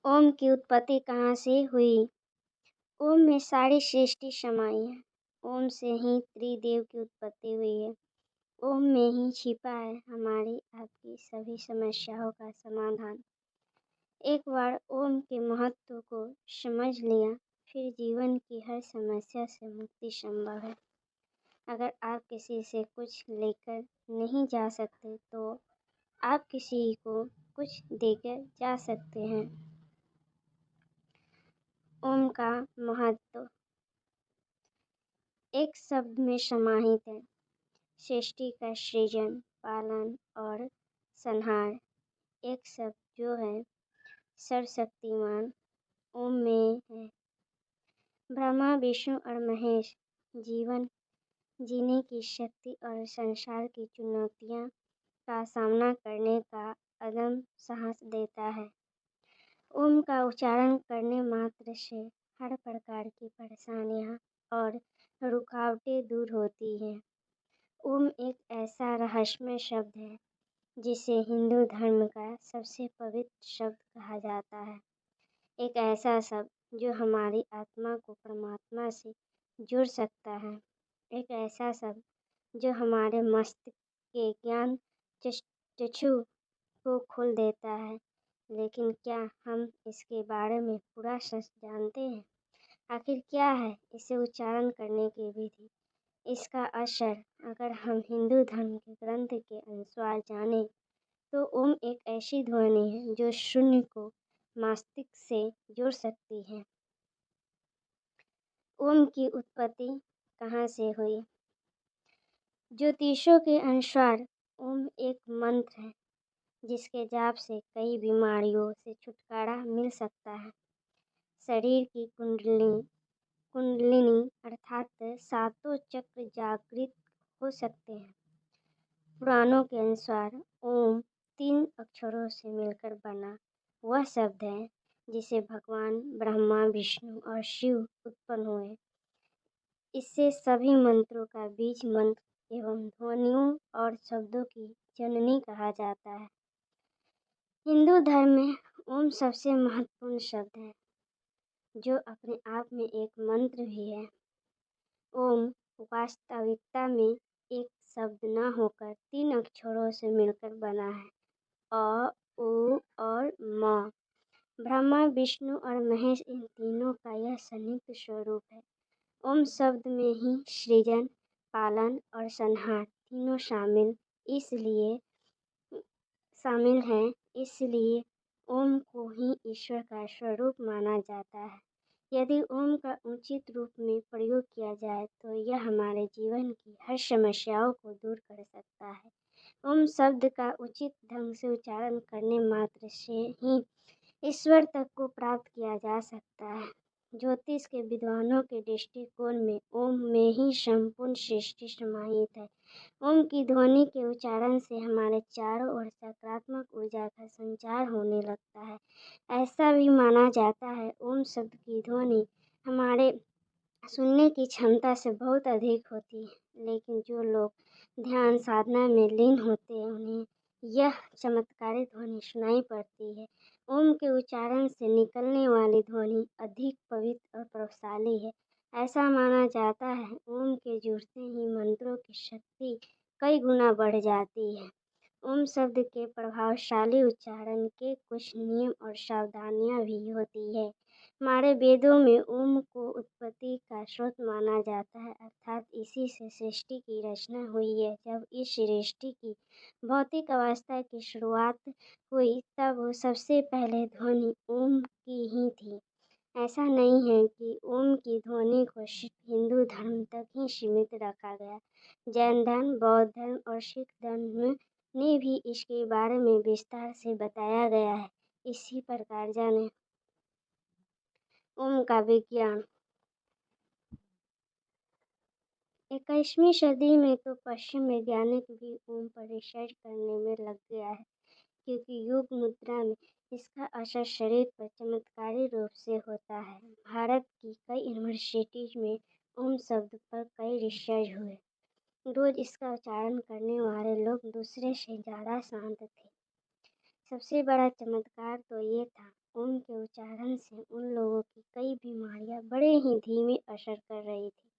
ओम की उत्पत्ति कहाँ से हुई? ओम में सारी सृष्टि समाई है। ओम से ही त्रिदेव की उत्पत्ति हुई है। ओम में ही छिपा है हमारी आपकी सभी समस्याओं का समाधान। एक बार ओम के महत्व को समझ लिया, फिर जीवन की हर समस्या से मुक्ति संभव है। अगर आप किसी से कुछ लेकर नहीं जा सकते तो आप किसी को कुछ देकर जा सकते हैं। ओम का महत्व एक शब्द में समाहित है। सृष्टि का सृजन, पालन और संहार। एक शब्द जो है सर्वशक्तिमान ओम में है। ब्रह्मा, विष्णु और महेश जीवन जीने की शक्ति और संसार की चुनौतियां का सामना करने का अदम्य साहस देता है। ओम का उच्चारण करने मात्र से हर प्रकार की परेशानियां और रुकावटें दूर होती हैं। ओम एक ऐसा रहस्यमय शब्द है जिसे हिंदू धर्म का सबसे पवित्र शब्द कहा जाता है। एक ऐसा शब्द जो हमारी आत्मा को परमात्मा से जुड़ सकता है। एक ऐसा शब्द जो हमारे मस्तिष्क के ज्ञान चक्षु को खोल देता है। लेकिन क्या हम इसके बारे में पूरा सच जानते हैं? आखिर क्या है इसे उच्चारण करने की विधि, इसका असर? अगर हम हिंदू धर्म के ग्रंथ के अनुसार जानें तो ओम एक ऐसी ध्वनि है जो शून्य को मस्तिष्क से जोड़ सकती है। ओम की उत्पत्ति कहाँ से हुई? ज्योतिषों के अनुसार ओम एक मंत्र है जिसके जाप से कई बीमारियों से छुटकारा मिल सकता है। शरीर की कुंडलिनी अर्थात सातों चक्र जागृत हो सकते हैं। पुराणों के अनुसार ओम 3 अक्षरों से मिलकर बना वह शब्द है जिसे भगवान ब्रह्मा, विष्णु और शिव उत्पन्न हुए। इससे सभी मंत्रों का बीज मंत्र एवं ध्वनियों और शब्दों की जननी कहा जाता है। हिंदू धर्म में ओम सबसे महत्वपूर्ण शब्द है जो अपने आप में एक मंत्र भी है। ओम वास्तविकता में एक शब्द न होकर 3 अक्षरों से मिलकर बना है। अ, उ और म। ब्रह्मा, विष्णु और महेश इन तीनों का यह संयुक्त स्वरूप है। ओम शब्द में ही सृजन, पालन और संहार तीनों शामिल हैं। इसलिए ओम को ही ईश्वर का स्वरूप माना जाता है। यदि ओम का उचित रूप में प्रयोग किया जाए तो यह हमारे जीवन की हर समस्याओं को दूर कर सकता है। ओम शब्द का उचित ढंग से उच्चारण करने मात्र से ही ईश्वर तक को प्राप्त किया जा सकता है। ज्योतिष के विद्वानों के दृष्टिकोण में ओम में ही संपूर्ण सृष्टि समाहित है। ओम की ध्वनि के उच्चारण से हमारे चारों ओर सकारात्मक ऊर्जा का संचार होने लगता है। ऐसा भी माना जाता है ओम शब्द की ध्वनि हमारे सुनने की क्षमता से बहुत अधिक होती है, लेकिन जो लोग ध्यान साधना में लीन होते हैं उन्हें यह चमत्कारी ध्वनि सुनाई पड़ती है। ओम के उच्चारण से निकलने वाली ध्वनि अधिक पवित्र और प्रभावशाली है। ऐसा माना जाता है ओम के जुड़ते ही मंत्रों की शक्ति कई गुना बढ़ जाती है। ओम शब्द के प्रभावशाली उच्चारण के कुछ नियम और सावधानियां भी होती है। हमारे वेदों में ओम को उत्पत्ति का स्रोत माना जाता है, अर्थात इसी से सृष्टि की रचना हुई है। जब इस सृष्टि की भौतिक अवस्था की शुरुआत हुई तब सबसे पहले ध्वनि ओम की ही थी। ऐसा नहीं है कि ओम की ध्वनि को सिर्फ हिंदू धर्म तक ही सीमित रखा गया। जैन धर्म, बौद्ध धर्म और सिख धर्म ने भी इसके बारे में विस्तार से बताया गया है। इसी प्रकार जाने ओम का विज्ञान 21वीं सदी में तो पश्चिम वैज्ञानिक भी ओम पर रिसर्च करने में लग गया है, क्योंकि योग मुद्रा में इसका असर शरीर पर चमत्कारी रूप से होता है। भारत की कई यूनिवर्सिटीज में ओम शब्द पर कई रिसर्च हुए। रोज इसका उच्चारण करने वाले लोग दूसरे से ज़्यादा शांत थे। सबसे बड़ा चमत्कार तो ये था ओम के उच्चारण से उन लोगों की कई बीमारियां बड़े ही धीमे असर कर रही थी।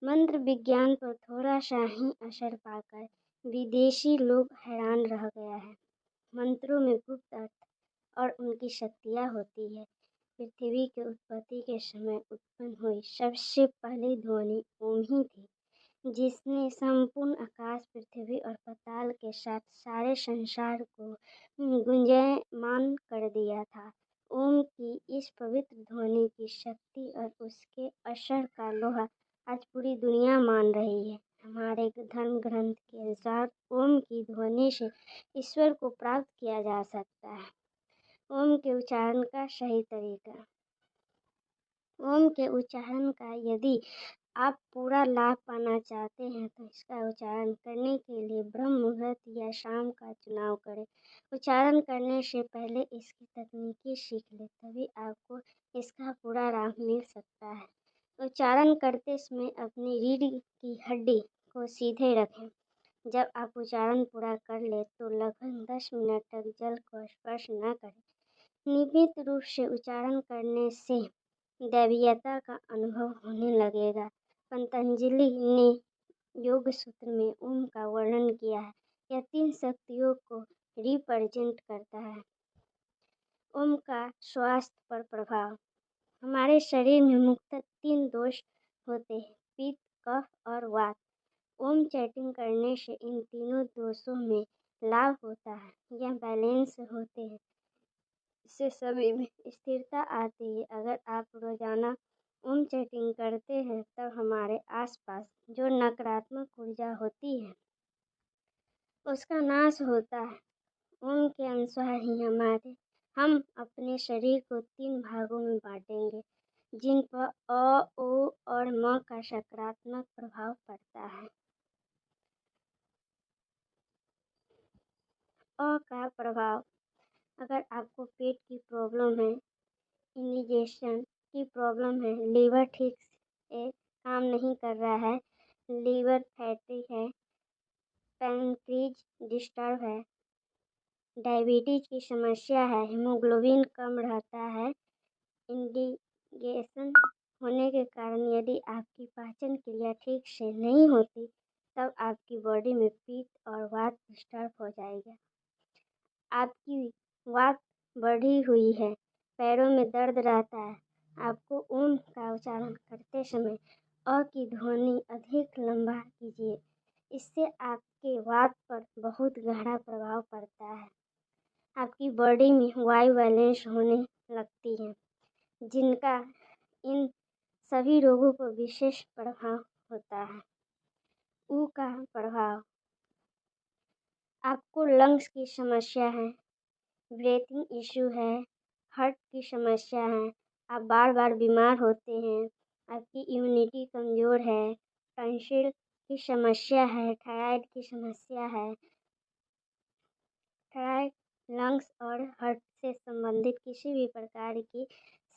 मंत्र विज्ञान पर थोड़ा सा ही असर पाकर विदेशी लोग हैरान रह गया है। मंत्रों में गुप्त अर्थ और उनकी शक्तियाँ होती है। पृथ्वी के उत्पत्ति के समय उत्पन्न हुई सबसे पहली ध्वनि ओम ही थी, जिसने संपूर्ण आकाश, पृथ्वी और पाताल के साथ सारे संसार को गुंजयमान कर दिया था। ओम की इस पवित्र ध्वनि की शक्ति और उसके असर का लोहा आज पूरी दुनिया मान रही है। हमारे धर्म ग्रंथ के अनुसार ओम की ध्वनि से ईश्वर को प्राप्त किया जा सकता है। ओम के उच्चारण का सही तरीका। ओम के उच्चारण का यदि आप पूरा लाभ पाना चाहते हैं तो इसका उच्चारण करने के लिए ब्रह्म मुहूर्त या शाम का चुनाव करें। उच्चारण करने से पहले इसकी तकनीकी सीख लें, तभी आपको इसका पूरा लाभ मिल सकता है। उच्चारण करते समय अपनी रीढ़ की हड्डी को सीधे रखें। जब आप उच्चारण पूरा कर लें तो लगभग 10 मिनट तक जल को स्पर्श न करें। नियमित रूप से उच्चारण करने से दैवीयता का अनुभव होने लगेगा। पतंजलि ने योग सूत्र में ओम का वर्णन किया है। यह 3 शक्तियों को रिप्रेजेंट करता है। ओम का स्वास्थ्य पर प्रभाव। हमारे शरीर में मुख्यतः 3 दोष होते हैं, पित्त, कफ और वात। ओम चैंटिंग करने से इन तीनों दोषों में लाभ होता है। यह बैलेंस होते हैं, इससे सभी में स्थिरता आती है। अगर आप रोजाना ओम चैंटिंग करते हैं तब हमारे आसपास जो नकारात्मक ऊर्जा होती है उसका नाश होता है। ओम के अनुसार ही हम अपने शरीर को 3 भागों में बांटेंगे, जिन पर अ, ओ और म का सकारात्मक प्रभाव पड़ता है। अ का प्रभाव। अगर आपको पेट की प्रॉब्लम है, इंडिजेशन की प्रॉब्लम है, लीवर ठीक से काम नहीं कर रहा है, लीवर फैटी है, पैनक्रीज डिस्टर्ब है, डायबिटीज की समस्या है, हीमोग्लोबिन कम रहता है, इंडिगेशन होने के कारण यदि आपकी पाचन क्रिया ठीक से नहीं होती तब आपकी बॉडी में पित्त और वात डिस्टर्ब हो जाएगा। आपकी वात बढ़ी हुई है, पैरों में दर्द रहता है। आपको ओम का उच्चारण करते समय अ की ध्वनि अधिक लंबा कीजिए। इससे आपके वात पर बहुत गहरा प्रभाव पड़ता है। आपकी बॉडी में वायु बैलेंस होने लगती है, जिनका इन सभी रोगों पर विशेष प्रभाव होता है। ऊ का प्रभाव। आपको लंग्स की समस्या है, ब्रीथिंग इशू है, हार्ट की समस्या है, आप बार बार बीमार होते हैं, आपकी इम्यूनिटी कमज़ोर है, टॉन्सिल की समस्या है, थायराइड की समस्या है, थायराइड, लंग्स और हार्ट से संबंधित किसी भी प्रकार की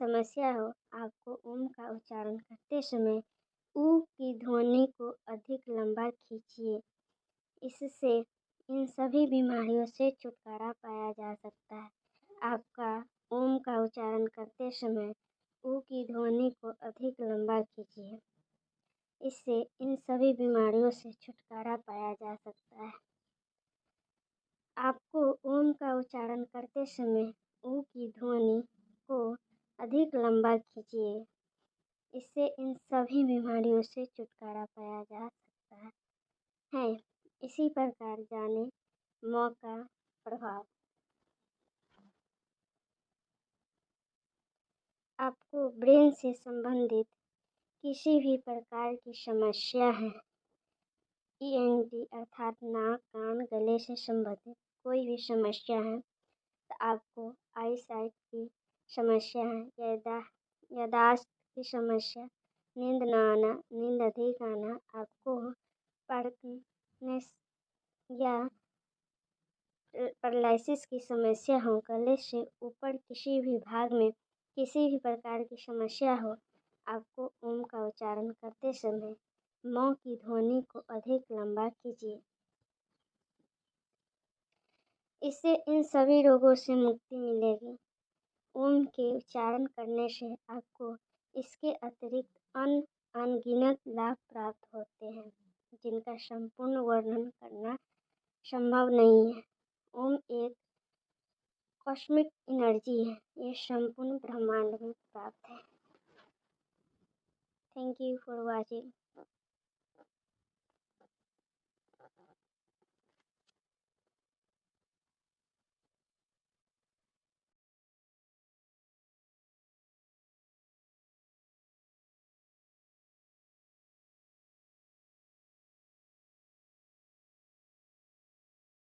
समस्या हो, आपको ओम का उच्चारण करते समय ऊ की ध्वनि को अधिक लंबा खींचिए। इससे इन सभी बीमारियों से छुटकारा पाया जा सकता है। आपका ओम का उच्चारण करते समय ऊ की ध्वनि को अधिक लंबा खींचिए। इससे इन सभी बीमारियों से छुटकारा पाया जा सकता है। आपको ओम का उच्चारण करते समय ऊ की ध्वनि को अधिक लंबा खींचिए। इससे इन सभी बीमारियों से छुटकारा पाया जा सकता है। इसी प्रकार जाने म का प्रभाव। आपको ब्रेन से संबंधित किसी भी प्रकार की समस्या है, ईएनटी अर्थात नाक, कान, गले से संबंधित कोई भी समस्या है, तो आपको आई साइट की समस्या है, यादाश्त की समस्या, नींद न आना, नींद अधिक आना, आपको पार्किंसंस या पैरालिसिस की समस्या हो, गले से ऊपर किसी भी भाग में किसी भी प्रकार की समस्या हो, आपको ओम का उच्चारण करते समय म की ध्वनि को अधिक लंबा कीजिए। इससे इन सभी रोगों से मुक्ति मिलेगी। ओम के उच्चारण करने से आपको इसके अतिरिक्त अनगिनत लाभ प्राप्त होते हैं, जिनका संपूर्ण वर्णन करना संभव नहीं है। ओम एक कॉस्मिक एनर्जी है, ये संपूर्ण ब्रह्मांड में प्राप्त है। Thank you for watching.